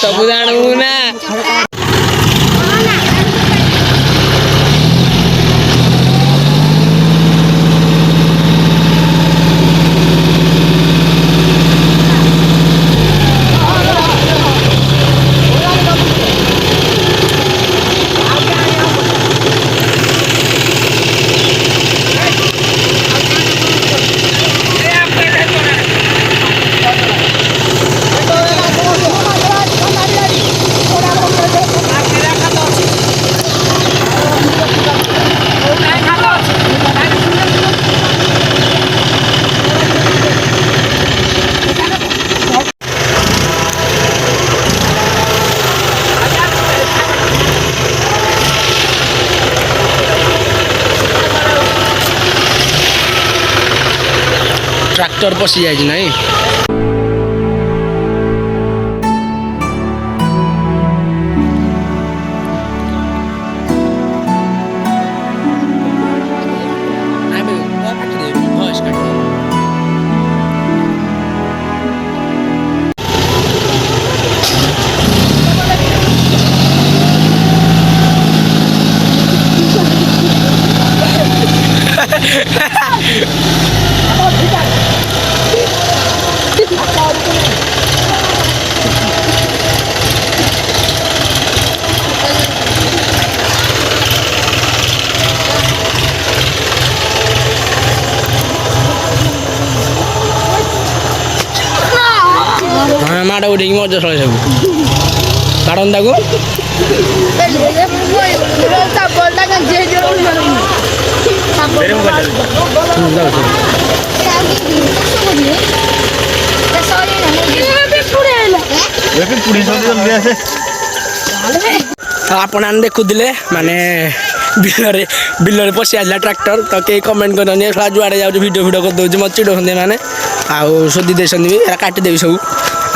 ସବୁ ଜାଣିବୁ ନା ट्रैक्टर पशि जाए ना माड़ उठे मजा चले सब कारण ताको आपण देखुले माने बिलरे पशि आसला ट्रैक्टर तो कई कमेंट कर जुआड़े जाऊँ वीडियो वीडियो कर दूसरी मत चिड़ौते मैंने आउ सोधी देसन भी काटिदेवी सब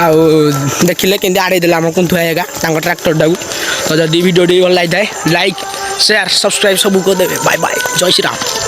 आउ देखिले केंदी आड़े देला हम कुंथुआ हेगा तांको ट्रैक्टर टाकू तो जदि वीडियो भल लगी लाइक शेयर सब्सक्राइब सब कर देबे बाय बाय जय श्री राम।